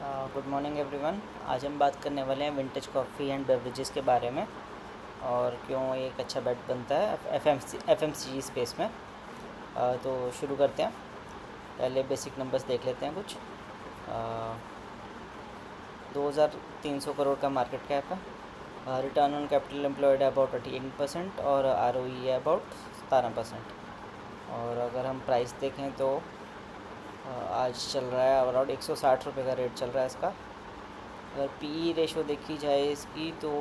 Good morning everyone. आज हम बात करने वाले हैं विंटेज कॉफ़ी एंड बेवरेजेस के बारे में और क्यों ये एक अच्छा बेट बनता है एफएमसीजी स्पेस में। तो शुरू करते हैं। पहले बेसिक नंबर्स देख लेते हैं कुछ। 2300 करोड़ का मार्केट कैप है। रिटर्न ऑन कैपिटल एम्प्लॉयड है अबाउट 18% और ROE है अबाउट 17%। और अगर हम प्राइस देखें तो आज चल रहा है अराउंड 160 रुपये का रेट चल रहा है इसका। अगर PE रेशो देखी जाए इसकी तो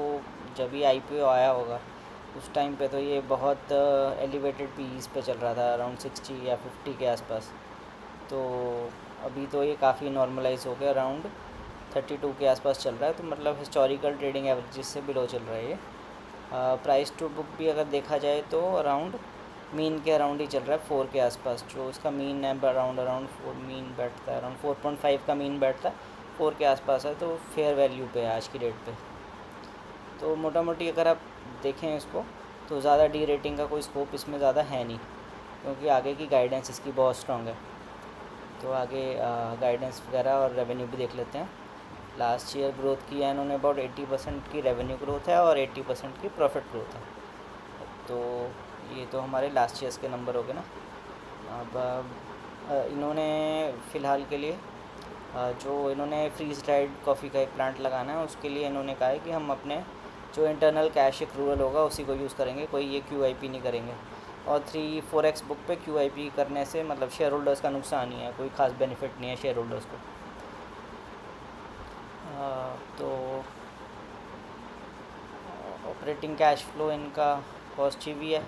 जब भी IPO आया होगा उस टाइम पे तो ये बहुत एलिवेटेड PEs पे चल रहा था, अराउंड 60 या 50 के आसपास। तो अभी तो ये काफ़ी नॉर्मलाइज हो गया, अराउंड 32 के आसपास चल रहा है। तो मतलब हिस्टोरिकल ट्रेडिंग एवरेजेस से बिलो चल रहा है ये। प्राइस टू बुक भी अगर देखा जाए तो अराउंड मीन के अराउंड ही चल रहा है, 4 के आसपास। जो इसका मीन है अराउंड 4 मीन बैठता है, अराउंड 4.5 का मीन बैठता है, 4 के आसपास है। तो फेयर वैल्यू पे है आज की डेट पे। तो मोटा मोटी अगर आप देखें इसको तो ज़्यादा डी रेटिंग का कोई स्कोप इसमें ज़्यादा है नहीं, क्योंकि आगे की गाइडेंस इसकी बहुत स्ट्रॉन्ग है। तो आगे गाइडेंस वगैरह और रेवेन्यू भी देख लेते हैं। लास्ट ईयर ग्रोथ की है इन्होंने, अबाउट 80% की रेवेन्यू ग्रोथ है और 80% की प्रॉफिट ग्रोथ है। तो ये तो हमारे लास्ट ईयर्स के नंबर हो गए ना। अब इन्होंने फ़िलहाल के लिए जो इन्होंने फ्रीज ड्राइड कॉफ़ी का एक प्लांट लगाना है, उसके लिए इन्होंने कहा है कि हम अपने जो इंटरनल कैश एक्रूवल होगा उसी को यूज़ करेंगे, कोई ये QIP नहीं करेंगे। और 3-4x बुक पे QIP करने से मतलब शेयर होल्डर्स का नुकसान ही है, कोई ख़ास बेनिफिट नहीं है शेयर होल्डर्स को। तो ऑपरेटिंग कैश फ्लो इनका पॉजिटिव ही है।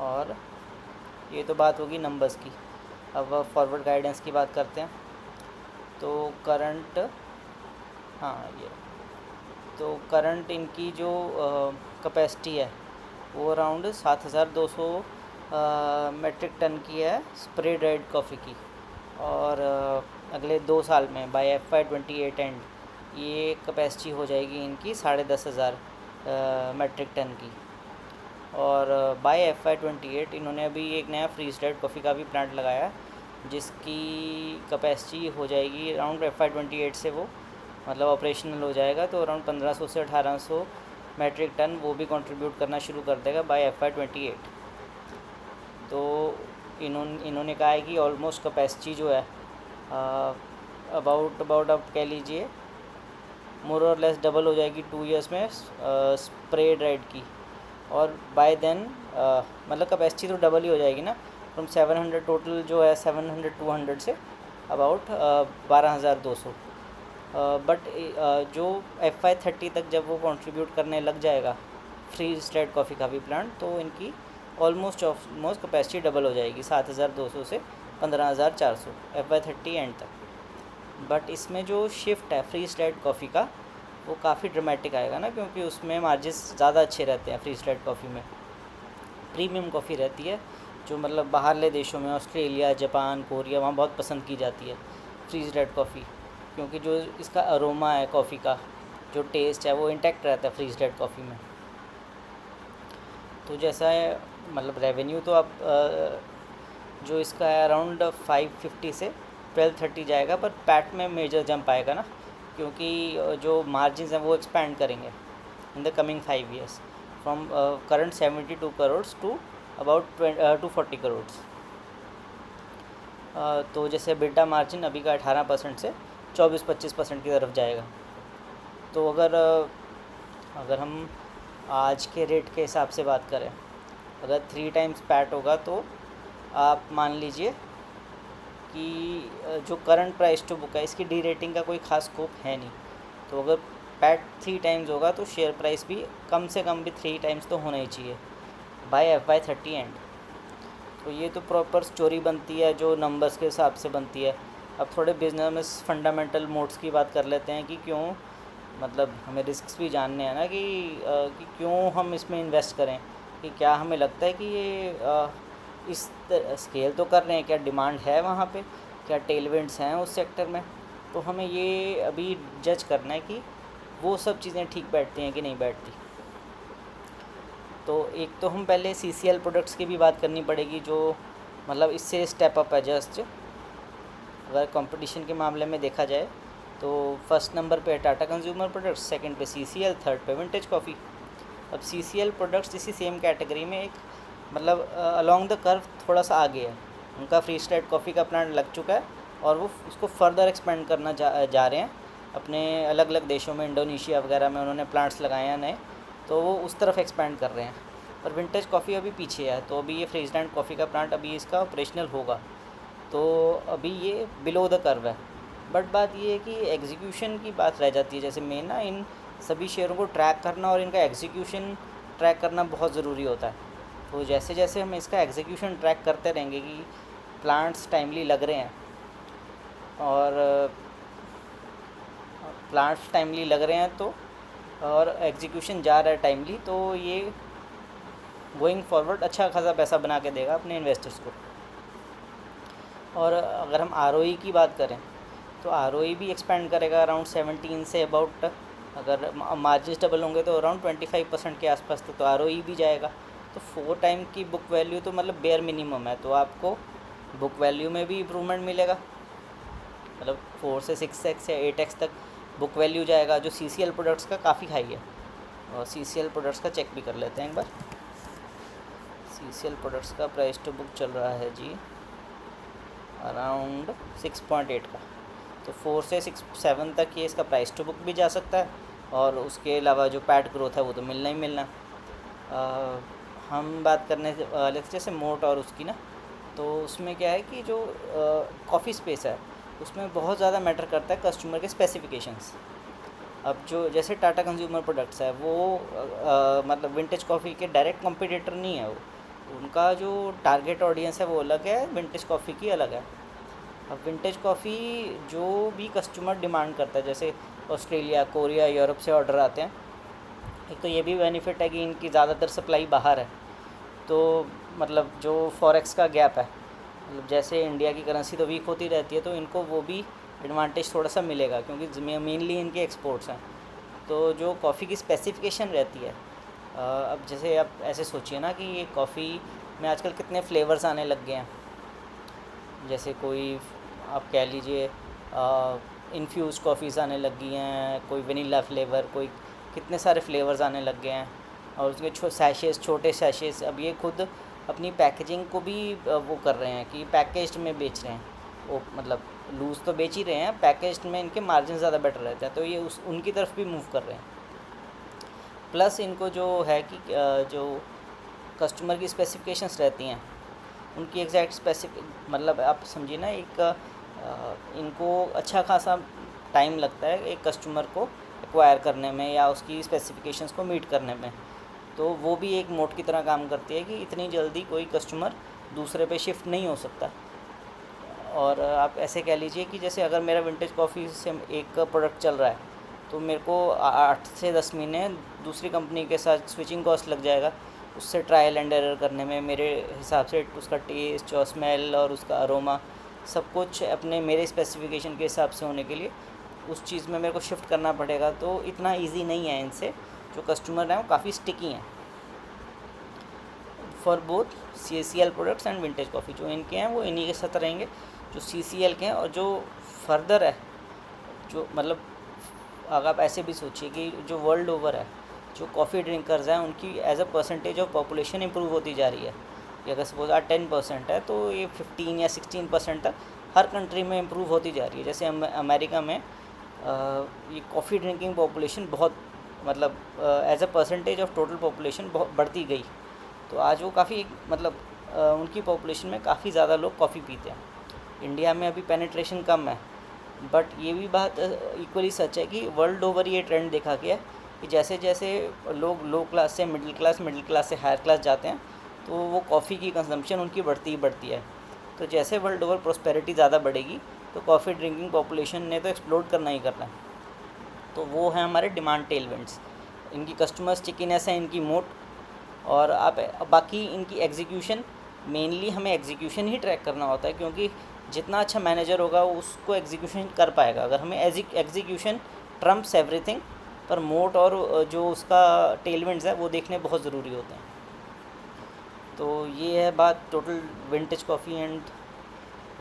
और ये तो बात होगी नंबर्स की। अब फॉरवर्ड गाइडेंस की बात करते हैं। तो करंट ये तो करंट इनकी जो कैपेसिटी है वो अराउंड 7200 मेट्रिक टन की है स्प्रे ड्राइड कॉफ़ी की। और अगले 2 साल में बाय FY28 एंड ये कैपेसिटी हो जाएगी इनकी 10,500 मेट्रिक टन की। और बाय FY28 इन्होंने अभी एक नया फ्रीज ड्राइड कॉफ़ी का भी प्लांट लगाया है, जिसकी कैपेसिटी हो जाएगी अराउंड FY28 से वो मतलब ऑपरेशनल हो जाएगा। तो अराउंड 1500 से 1800 मेट्रिक टन वो भी कंट्रीब्यूट करना शुरू कर देगा बाय FY28। तो इन्होंने कहा है कि ऑलमोस्ट कैपेसिटी जो है अबाउट अब कह लीजिए मोर और लेस डबल हो जाएगी 2 इयर्स में स्प्रे ड्राइड की। और बाय देन मतलब कैपेसिटी तो डबल ही हो जाएगी ना, फ्रॉम 700 टोटल जो है 700 200 से अबाउट 12,200। बट जो FY30 तक जब वो कंट्रीब्यूट करने लग जाएगा फ्रीज ड्राइड कॉफ़ी का भी प्लांट, तो इनकी ऑलमोस्ट कैपेसिटी डबल हो जाएगी 7,200 से 15,400 FY30 एंड तक। बट इसमें जो शिफ्ट है फ्रीज ड्राइड कॉफ़ी का वो काफ़ी ड्रामेटिक आएगा ना, क्योंकि उसमें मार्जिन्स ज़्यादा अच्छे रहते हैं। फ्रीज ड्राइड कॉफ़ी में प्रीमियम कॉफ़ी रहती है, जो मतलब बाहरले देशों में ऑस्ट्रेलिया, जापान, कोरिया वहाँ बहुत पसंद की जाती है फ्रीज ड्राइड कॉफ़ी, क्योंकि जो इसका अरोमा है कॉफ़ी का, जो टेस्ट है वो इंटैक्ट रहता है फ्रीज ड्राइड कॉफ़ी में। तो जैसा है मतलब रेवेन्यू तो अब जो इसका है अराउंड 550 से 1230 जाएगा, पर पैट में मेजर जंप आएगा ना, क्योंकि जो मार्जिन्स हैं वो एक्सपैंड करेंगे in the coming 5 years from current 72 crore to about 240 crore. तो जैसे बिटा मार्जिन अभी का 18% से 24-25% की तरफ जाएगा। तो अगर हम आज के रेट के हिसाब से बात करें, अगर 3 टाइम्स पैट होगा तो आप मान लीजिए कि जो करंट प्राइस टू बुक है इसकी डी रेटिंग का कोई ख़ास स्कोप है नहीं। तो अगर पैट 3 टाइम्स होगा तो शेयर प्राइस भी कम से कम भी 3 टाइम्स तो होना ही चाहिए बाय FY30 एंड। तो ये तो प्रॉपर स्टोरी बनती है जो नंबर्स के हिसाब से बनती है। अब थोड़े बिजनेस फंडामेंटल मोड्स की बात कर लेते हैं कि क्यों, मतलब हमें रिस्क्स भी जानने हैं ना कि क्यों हम इसमें इन्वेस्ट करें, कि क्या हमें लगता है कि ये इस स्केल तो कर रहे हैं, क्या डिमांड है वहाँ पे, क्या टेलविंड्स हैं उस सेक्टर में। तो हमें ये अभी जज करना है कि वो सब चीज़ें ठीक बैठती हैं कि नहीं बैठती। तो एक तो हम पहले CCL प्रोडक्ट्स की भी बात करनी पड़ेगी, जो मतलब इससे स्टेप अप है जस्ट। अगर कंपटीशन के मामले में देखा जाए तो फर्स्ट नंबर पे टाटा कंज्यूमर प्रोडक्ट्स, सेकंड पे CCL, थर्ड पे विंटेज कॉफ़ी। अब CCL प्रोडक्ट्स इसी सेम कैटेगरी में एक मतलब अलोंग द कर्व थोड़ा सा आगे है। उनका फ्री स्टाइल कॉफ़ी का प्लांट लग चुका है और वो उसको फर्दर एक्सपेंड करना जा रहे हैं अपने अलग अलग देशों में। इंडोनेशिया वगैरह में उन्होंने प्लांट्स लगाए हैं नए, तो वो उस तरफ एक्सपेंड कर रहे हैं। और विंटेज कॉफ़ी अभी पीछे है, तो अभी ये फ्रीजलैंड कॉफ़ी का प्लांट अभी इसका ऑपरेशनल होगा, तो अभी ये बिलो द कर्व है। बट बात ये है कि एग्जीक्यूशन की बात रह जाती है। जैसे मेन ना इन सभी शेयरों को ट्रैक करना और इनका एग्जीक्यूशन ट्रैक करना बहुत ज़रूरी होता है। तो जैसे जैसे हम इसका एग्जीक्यूशन ट्रैक करते रहेंगे कि प्लांट्स टाइमली लग रहे हैं और प्लांट्स टाइमली लग रहे हैं तो और एग्जीक्यूशन जा रहा है टाइमली, तो ये गोइंग फॉरवर्ड अच्छा खासा पैसा बना के देगा अपने इन्वेस्टर्स को। और अगर हम ROE की बात करें तो ROE भी एक्सपेंड करेगा अराउंड 17 से अबाउट, अगर मार्जिन डबल होंगे तो अराउंड 25% के आसपास तक तो ROE भी जाएगा। तो 4 टाइम की बुक वैल्यू तो मतलब बेयर मिनिमम है, तो आपको बुक वैल्यू में भी इम्प्रूवमेंट मिलेगा, मतलब 4 से 6x या 8x तक बुक वैल्यू जाएगा, जो CCL प्रोडक्ट्स का काफ़ी हाई है। और CCL प्रोडक्ट्स का चेक भी कर लेते हैं एक बार। CCL प्रोडक्ट्स का प्राइस टू बुक चल रहा है जी अराउंड 6.8 का, तो 4 से 6-7 तक ये इसका प्राइस टू बुक भी जा सकता है। और उसके अलावा जो पैट ग्रोथ है वो तो मिलना ही मिलना। हम बात करने वाले थे जैसे मोट और उसकी ना, तो उसमें क्या है कि जो कॉफ़ी स्पेस है उसमें बहुत ज़्यादा मैटर करता है कस्टमर के स्पेसिफिकेशंस। अब जो जैसे टाटा कंज्यूमर प्रोडक्ट्स है वो मतलब विंटेज कॉफ़ी के डायरेक्ट कॉम्पिटिटर नहीं है। वो उनका जो टारगेट ऑडियंस है वो अलग है, विंटेज कॉफ़ी की अलग है। अब विंटेज कॉफ़ी जो भी कस्टमर डिमांड करता है, जैसे ऑस्ट्रेलिया, कोरिया, यूरोप से ऑर्डर आते हैं, एक तो ये भी बेनिफिट है कि इनकी ज़्यादातर सप्लाई बाहर है, तो मतलब जो फॉरेक्स का गैप है, मतलब जैसे इंडिया की करेंसी तो वीक होती रहती है, तो इनको वो भी एडवांटेज थोड़ा सा मिलेगा क्योंकि मेनली इनके एक्सपोर्ट्स हैं। तो जो कॉफ़ी की स्पेसिफिकेशन रहती है, अब जैसे आप ऐसे सोचिए ना कि ये कॉफ़ी में आजकल कितने फ्लेवर्स आने लग गए हैं। जैसे कोई आप कह लीजिए इन्फ्यूज कॉफ़ीज़ आने लग गई हैं, कोई वनीला फ्लेवर, कोई कितने सारे फ्लेवर्स आने लग गए हैं। और उसके सैशेस, छोटे सैशेस, अब ये खुद अपनी पैकेजिंग को भी वो कर रहे हैं कि पैकेज्ड में बेच रहे हैं। वो मतलब लूज़ तो बेच ही रहे हैं, पैकेज्ड में इनके मार्जिन ज़्यादा बेटर रहते हैं, तो ये उनकी तरफ भी मूव कर रहे हैं। प्लस इनको जो है कि जो कस्टमर की स्पेसिफिकेशंस रहती हैं उनकी एग्जैक्ट स्पेसिफिक, मतलब आप समझिए ना एक इनको अच्छा खासा टाइम लगता है एक कस्टमर को एक्वायर करने में या उसकी स्पेसिफिकेशंस को मीट करने में। तो वो भी एक मोड की तरह काम करती है कि इतनी जल्दी कोई कस्टमर दूसरे पे शिफ्ट नहीं हो सकता। और आप ऐसे कह लीजिए कि जैसे अगर मेरा विंटेज कॉफ़ी से एक प्रोडक्ट चल रहा है तो मेरे को 8 से 10 महीने दूसरी कंपनी के साथ स्विचिंग कॉस्ट लग जाएगा, उससे ट्रायल एंड एरर करने में। मेरे हिसाब से उसका टेस्ट और स्मेल और उसका अरोमा सब कुछ अपने मेरे स्पेसिफिकेशन के हिसाब से होने के लिए उस चीज़ में मेरे को शिफ्ट करना पड़ेगा, तो इतना इजी नहीं है। इनसे जो कस्टमर हैं वो काफ़ी स्टिकी हैं for both CCL products and vintage coffee. जो इनके हैं वो इन्हीं के साथ रहेंगे जो CCL के हैं। और जो फर्दर है, जो मतलब अगर आप ऐसे भी सोचिए कि जो वर्ल्ड ओवर है जो कॉफ़ी ड्रिंकर्स हैं उनकी as a percentage of population improve होती जा रही है। कि अगर सपोज आज 10% है तो ये 15 या 16% तक हर कंट्री में इंप्रूव होती जा रही है। जैसे अमेरिका में ये कॉफ़ी ड्रिंकिंग पॉपुलेशन बहुत मतलब as a percentage of total population बहुत बढ़ती गई, तो आज वो काफ़ी मतलब उनकी पॉपुलेशन में काफ़ी ज़्यादा लोग कॉफ़ी पीते हैं। इंडिया में अभी पेनिट्रेशन कम है, बट ये भी बात इक्वली सच है कि वर्ल्ड ओवर ये ट्रेंड देखा गया है कि जैसे जैसे लोग लो क्लास से मिडिल क्लास से हायर क्लास जाते हैं तो वो कॉफ़ी की कंजम्पशन उनकी बढ़ती ही बढ़ती है। तो जैसे वर्ल्ड ओवर प्रॉस्पेरिटी ज़्यादा बढ़ेगी तो कॉफ़ी ड्रिंकिंग पॉपुलेशन ने तो एक्सप्लोड करना ही करना है। तो वो है हमारे डिमांड टेलविंड्स, इनकी कस्टमर स्टिकीनेस है, इनकी मोट। और आप बाकी इनकी एग्जीक्यूशन, मेनली हमें एग्जीक्यूशन ही ट्रैक करना होता है क्योंकि जितना अच्छा मैनेजर होगा उसको एग्जीक्यूशन कर पाएगा। अगर हमें एग्जीक्यूशन ट्रम्प्स एवरीथिंग, पर मोट और जो उसका टेलविंड्स है वो देखने बहुत ज़रूरी होते हैं। तो ये है बात total vintage coffee and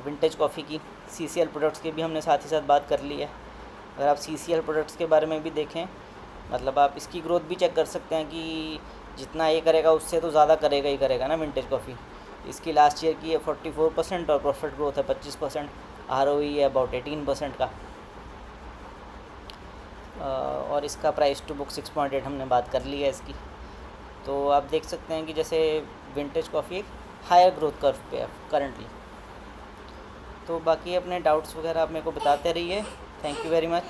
vintage coffee की। CCL प्रोडक्ट्स की भी हमने साथ ही साथ बात कर ली है। अगर आप CCL प्रोडक्ट्स के बारे में भी देखें, मतलब आप इसकी ग्रोथ भी चेक कर सकते हैं कि जितना ये करेगा उससे तो ज़्यादा करेगा ही करेगा ना विंटेज कॉफ़ी। इसकी लास्ट ईयर की है 44% और प्रॉफिट ग्रोथ है 25%, ROE है अबाउट 18% का। और इसका प्राइस टू बुक 6.8 हमने बात कर ली है इसकी। तो आप देख सकते हैं कि जैसे विंटेज कॉफ़ी एक हायर ग्रोथ कर्व पे है करंटली। तो बाकी अपने डाउट्स वगैरह आप मेरे को बताते रहिए। Thank you very much.